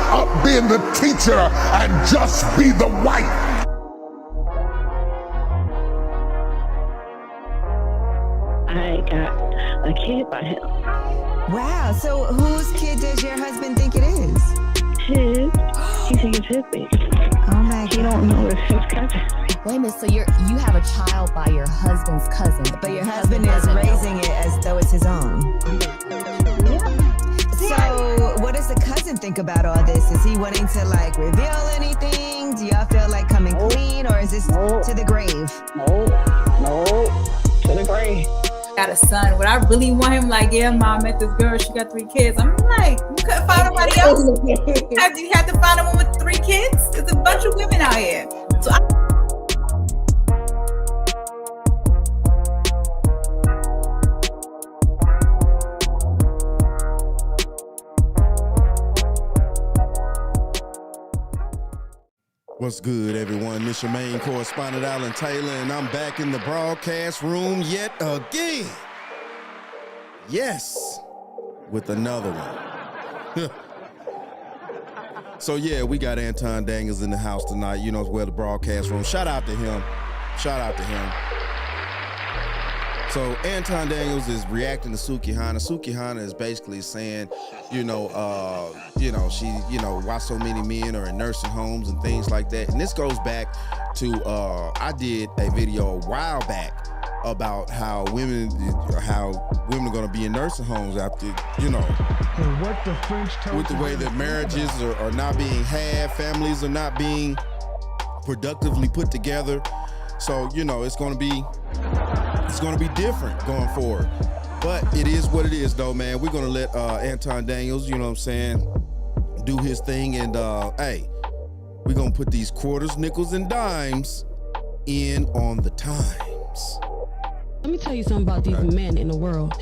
up being the teacher and just be the wife. I got a kid by him. Wow, so whose kid does your husband think it is? His. He thinks it's his baby. Oh my God. He don't know it's his cousin. Wait a minute, so you have a child by your husband's cousin. But your husband is raising it as though it's his own. So what does the cousin think about all this? Is he wanting to like reveal anything? Do y'all feel like coming clean, or is this to the grave? No, to the grave. Got a son. Would I really want him like, yeah, mom met this girl, she got 3 kids? I'm like, you couldn't find nobody else. You had to find a woman with 3 kids? There's a bunch of women out here. So What's good, everyone? This your main correspondent, Alan Taylor, and I'm back in the broadcast room yet again. Yes, with another one. So yeah, we got Anton Daniels in the house tonight. You know, where the broadcast room. Shout out to him. So Anton Daniels is reacting to Sukihana. Sukihana is basically saying, she, why so many men are in nursing homes and things like that. And this goes back to, I did a video a while back about how women are going to be in nursing homes after, what the French toast with the way that marriages are not being had, families are not being productively put together. So, it's going to be different going forward. But it is what it is, though, man. We're going to let Anton Daniels, do his thing. And, hey, we're going to put these quarters, nickels, and dimes in on the times. Let me tell you something about these men in the world.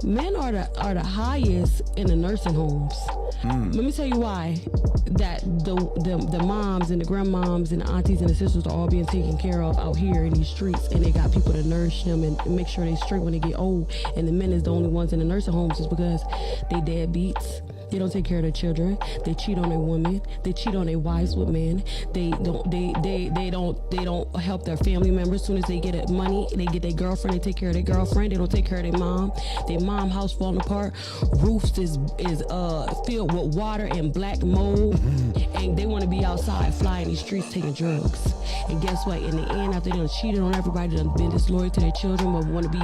Men are the highest in the nursing homes. Let me tell you why. That the moms and the grandmoms and the aunties and the sisters are all being taken care of out here in these streets, and they got people to nourish them and make sure they straight when they get old. And the men is the only ones in the nursing homes is because they deadbeats. They don't take care of their children. They cheat on their women. They cheat on their wives with men. They don't help their family members. As soon as they get money, they get their girlfriend. They take care of their girlfriend. They don't take care of their mom. Their mom house falling apart. Roofs is filled with water and black mold. And they want to be outside flying these streets taking drugs. And guess what? In the end, after they done cheated on everybody, done been disloyal to their children, but want to be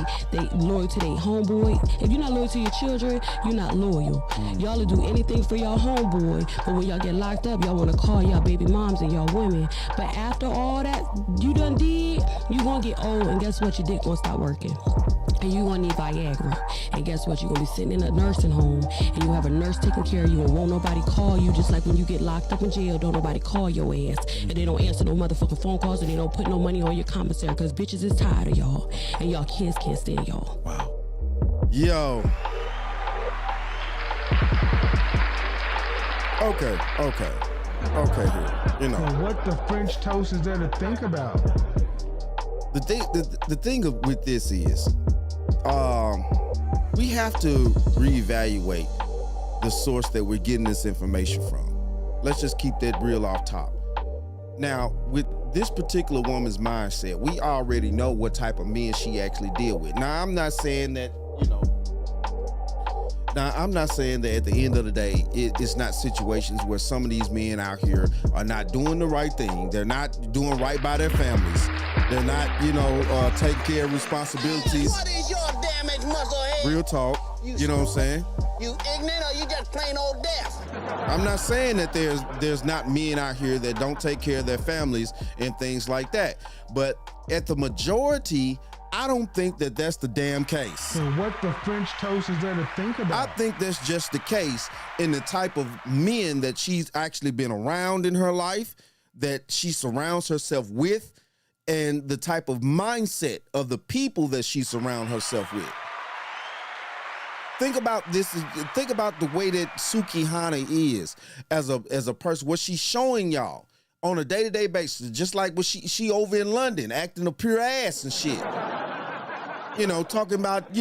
loyal to their homeboy. If you're not loyal to your children, you're not loyal. Y'all will do anything for y'all homeboy, but when y'all get locked up, y'all want to call y'all baby moms and y'all women. But after all that you done did, you gonna get old, and guess what? Your dick gonna stop working. And you gonna need Viagra. And guess what? You're gonna be sitting in a nursing home, and you have a nurse taking care of you, and won't nobody call you, just like when you get locked up in jail, don't nobody call your ass. And they don't answer no motherfucking phone calls, and they don't put no money on your commissary, because bitches is tired of y'all, and y'all kids can't stand y'all. Wow. Yo. Okay, here. What the French toast is there to think about? The thing with this is, we have to reevaluate the source that we're getting this information from. Let's just keep that real off top. Now, with this particular woman's mindset, we already know what type of men she actually deal with. Now, I'm not saying that, at the end of the day, it's not situations where some of these men out here are not doing the right thing. They're not doing right by their families. They're not, taking care of responsibilities. What is your damage, musclehead? Real talk. You know what I'm saying? You ignorant, or you just plain old deaf? I'm not saying that there's not men out here that don't take care of their families and things like that. But at the majority, I don't think that that's the damn case. So what the French toast is there to think about? I think that's just the case in the type of men that she's actually been around in her life, that she surrounds herself with, and the type of mindset of the people that she surrounds herself with. Think about this. Think about the way that Sukihana is as a person. What she's showing y'all on a day-to-day basis, just like what she over in London acting a pure ass and shit. Talking about,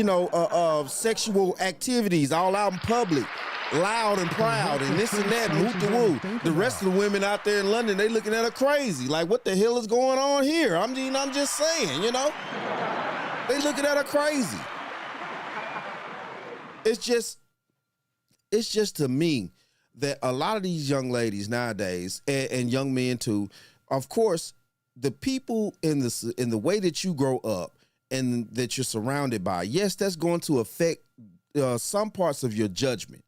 sexual activities all out in public. loud and proud and this and that, moot the woo. The rest of the women out there in London, they looking at her crazy. Like, what the hell is going on here? I'm just saying, you know? They looking at her crazy. It's just to me that a lot of these young ladies nowadays, and young men too, of course, the people in the way that you grow up and that you're surrounded by, yes, that's going to affect some parts of your judgment.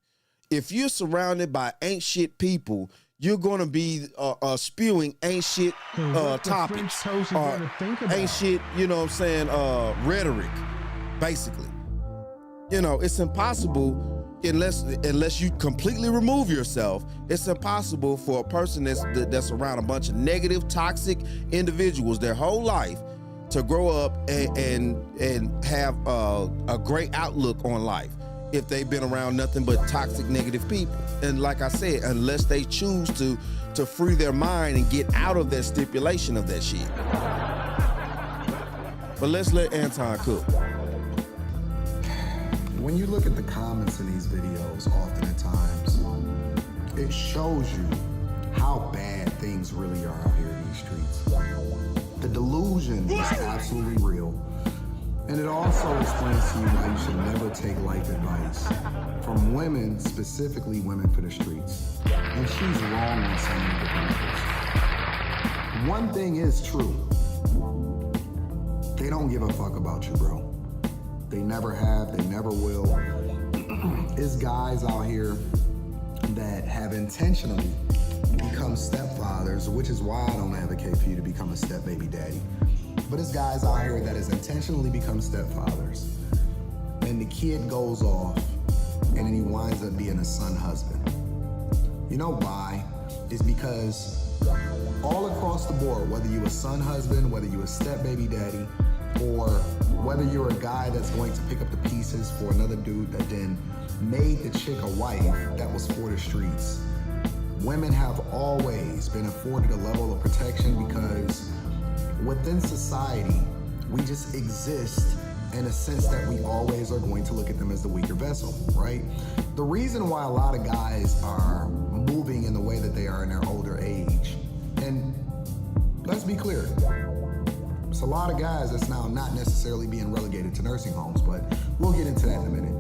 If you're surrounded by ain't shit people, you're going to be spewing ain't shit topics, ain't shit, you know what I'm saying, rhetoric, basically. You know, it's impossible unless you completely remove yourself. It's impossible for a person that's around a bunch of negative, toxic individuals their whole life to grow up and have a great outlook on life if they've been around nothing but toxic, negative people. And like I said, unless they choose to free their mind and get out of that stipulation of that shit. But let's let Anton cook. When you look at the comments in these videos, often at times, it shows you how bad things really are out here in these streets. The delusion is absolutely real. And it also explains to you why you should never take life advice from women, specifically women for the streets. And she's wrong on so many different levels. One thing is true. They don't give a fuck about you, bro. They never have, they never will. It's guys out here that have intentionally become stepfathers, which is why I don't advocate for you to become a step baby daddy. But it's guys out here that has intentionally become stepfathers. And the kid goes off, and then he winds up being a son husband. You know why? It's because all across the board, whether you're a son husband, whether you're a step baby daddy, or whether you're a guy that's going to pick up the pieces for another dude that then made the chick a wife that was for the streets, women have always been afforded a level of protection because within society, we just exist in a sense that we always are going to look at them as the weaker vessel, right? The reason why a lot of guys are moving in the way that they are in their older age, and let's be clear, it's a lot of guys that's now not necessarily being relegated to nursing homes, but we'll get into that in a minute.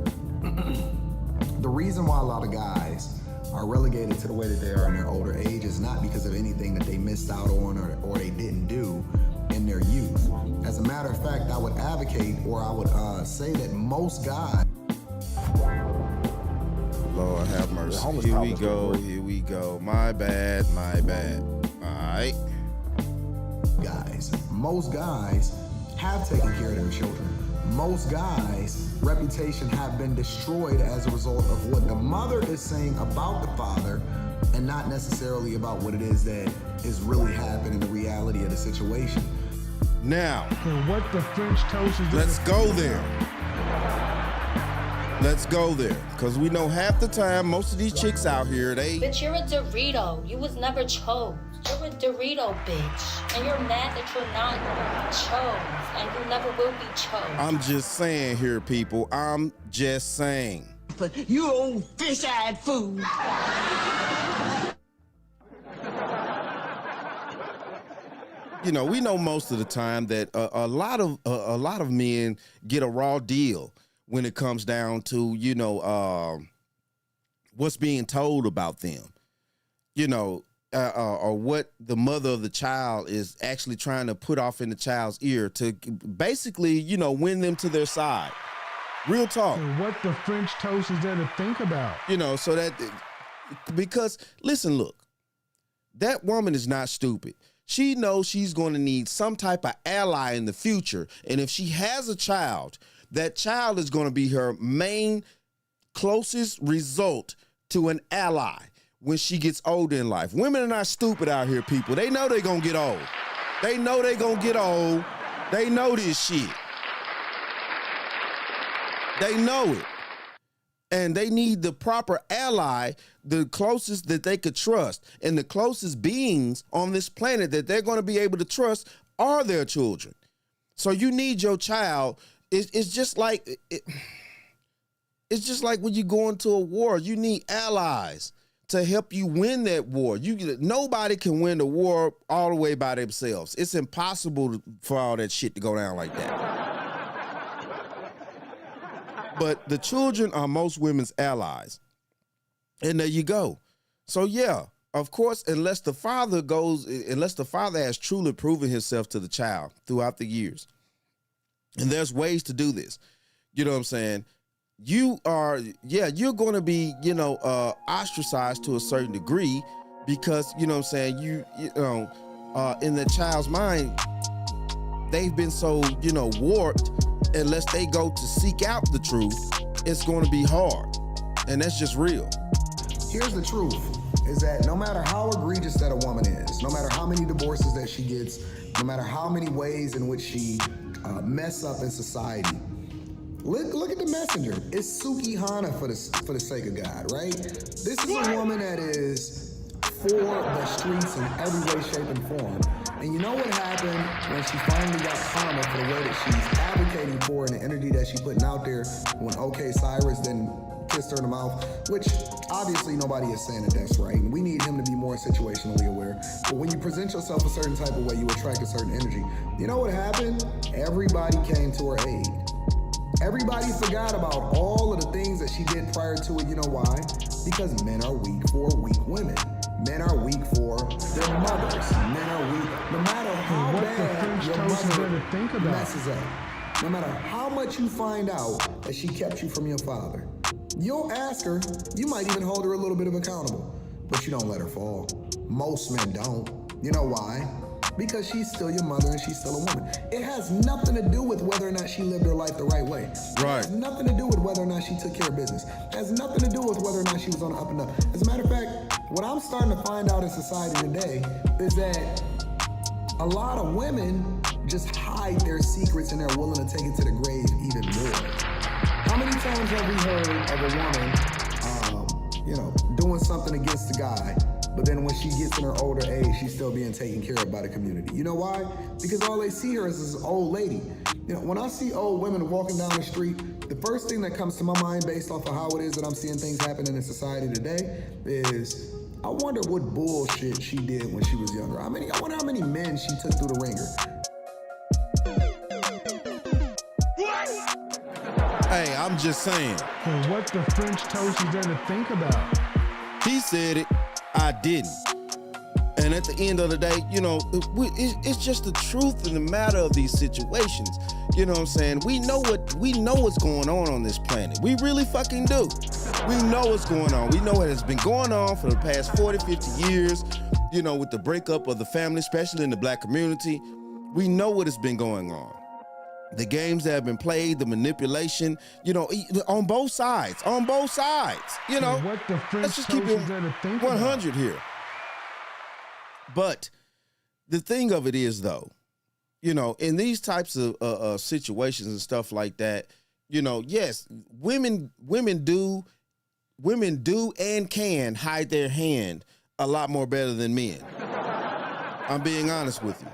The reason why a lot of guys are relegated to the way that they are in their older age is not because of anything that they missed out on or they didn't do in their youth. As a matter of fact, I would advocate, or I would say that most guys... Lord have mercy. Here we go. My bad. All right. Guys, most guys have taken care of their children. Most guys' reputation have been destroyed as a result of what the mother is saying about the father and not necessarily about what it is that is really happening, the reality of the situation. Now, and what the French toast is. Let's go there. Because we know half the time, most of these chicks out here, Bitch, you're a Dorito. You was never chose. You're a Dorito, bitch. And you're mad that you're not chose. And you never will be chose. I'm just saying here, people. I'm just saying. But you old fish-eyed fool. You know, we know most of the time that a lot of men get a raw deal when it comes down to, you know, what's being told about them, you know, or what the mother of the child is actually trying to put off in the child's ear to basically, you know, win them to their side. Real talk. And what the French toast is there to think about? You know, so that, because listen, look, that woman is not stupid. She knows she's going to need some type of ally in the future. And if she has a child, that child is going to be her main closest result to an ally when she gets older in life. Women are not stupid out here, people. They know they're going to get old. They know they're going to get old. They know this shit. They know it. And they need the proper ally, the closest that they could trust. And the closest beings on this planet that they're going to be able to trust are their children. So you need your child. It's just like, It's just like when you go into a war, you need allies to help you win that war. Nobody can win the war all the way by themselves. It's impossible for all that shit to go down like that. But the children are most women's allies. And there you go. So yeah, of course, unless the father has truly proven himself to the child throughout the years. And there's ways to do this. You know what I'm saying? You're going to be, ostracized to a certain degree because, you know what I'm saying, in the child's mind, they've been so, warped. Unless they go to seek out the truth, it's going to be hard. And that's just real. Here's the truth, is that no matter how egregious that a woman is, no matter how many divorces that she gets, no matter how many ways in which she mess up in society, look at the messenger. It's Sukihana for the sake of God, right? This is a woman that is for the streets in every way, shape, and form. And you know what happened when she finally got karma for the way that she's advocating for and the energy that she's putting out there when OK Cyrus then kissed her in the mouth, which obviously nobody is saying that that's right. And we need him to be more situationally aware. But when you present yourself a certain type of way, you attract a certain energy. You know what happened? Everybody came to her aid. Everybody forgot about all of the things that she did prior to it. You know why? Because men are weak for weak women. Men are weak for their mothers. Men are weak. No matter how bad your mother messes up, no matter how much you find out that she kept you from your father, you'll ask her. You might even hold her a little bit of accountable, but you don't let her fall. Most men don't. You know why? Because she's still your mother and she's still a woman. It has nothing to do with whether or not she lived her life the right way. Right. It has nothing to do with whether or not she took care of business. It has nothing to do with whether or not she was on the up and up. As a matter of fact, what I'm starting to find out in society today is that a lot of women just hide their secrets and they're willing to take it to the grave even more. How many times have we heard of a woman, doing something against the guy, but then when she gets in her older age, she's still being taken care of by the community? You know why? Because all they see her as this old lady. When I see old women walking down the street, the first thing that comes to my mind based off of how it is that I'm seeing things happening in society today is, I wonder what bullshit she did when she was younger. I wonder how many men she took through the ringer. Hey, I'm just saying. And what the French toast is there to think about? He said it, I didn't. And at the end of the day, it's just the truth in the matter of these situations. You know what I'm saying? We know what's going on this planet. We really fucking do. We know what's going on. We know what has been going on for the past 40, 50 years, with the breakup of the family, especially in the black community. We know what has been going on. The games that have been played, the manipulation, on both sides. What the French let's just keep it 100 here. But the thing of it is, though, in these types of situations and stuff like that, yes, women do and can hide their hand a lot more better than men. I'm being honest with you.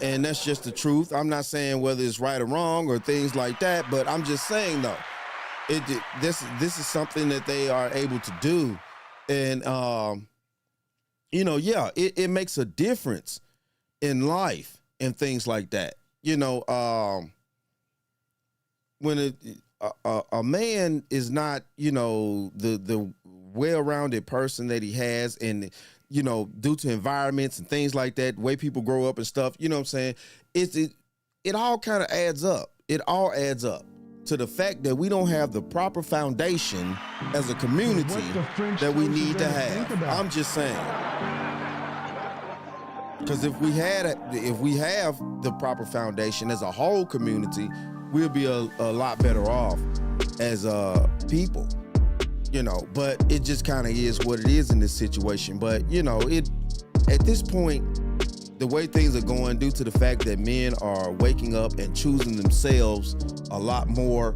And that's just the truth. I'm not saying whether it's right or wrong or things like that, but I'm just saying, though, this is something that they are able to do. And, it makes a difference in life and things like that. When a man is not, the well-rounded person that he has, and due to environments and things like that, the way people grow up and stuff, you know what I'm saying? It all kind of adds up. It all adds up to the fact that we don't have the proper foundation as a community that we need to have. I'm just saying. Because if we have the proper foundation as a whole community, we'll be a lot better off as people. But it just kind of is what it is in this situation. But, at this point, the way things are going, due to the fact that men are waking up and choosing themselves a lot more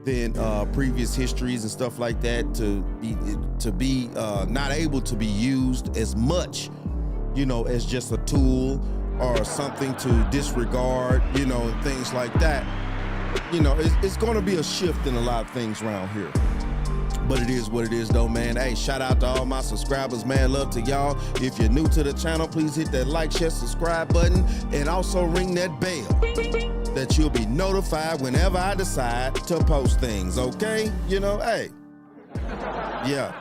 than previous histories and stuff like that, to be not able to be used as much, as just a tool or something to disregard, and things like that. you know, it's going to be a shift in a lot of things around here. But it is what it is, though, man. Hey, shout out to all my subscribers, man. Love to y'all. If you're new to the channel, please hit that like, share, subscribe button, and also ring that bell that you'll be notified whenever I decide to post things, okay? You know, hey. Yeah.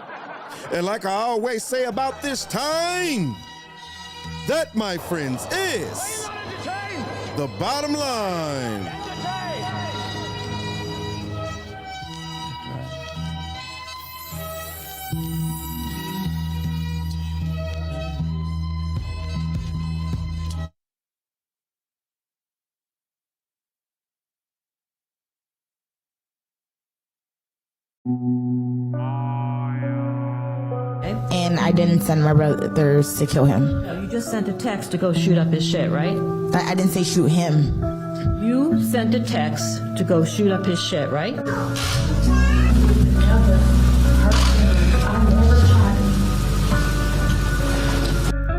And like I always say about this time, that, my friends, is the bottom line. And I didn't send my brothers to kill him. No, you just sent a text to go shoot up his shit, right? I didn't say shoot him. You sent a text to go shoot up his shit, right?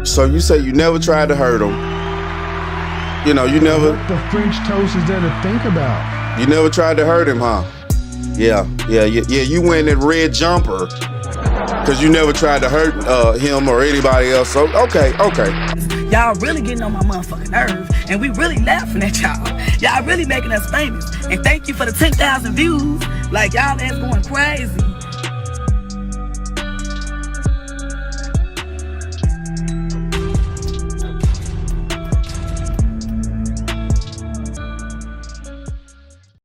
So you say you never tried to hurt him. You know, you never... What the French toast is there to think about? You never tried to hurt him, huh? Yeah, you wearing that red jumper because you never tried to hurt him or anybody else. So, okay. Y'all really getting on my motherfucking nerves, and we really laughing at y'all. Y'all really making us famous. And thank you for the 10,000 views. Like, y'all ass going crazy.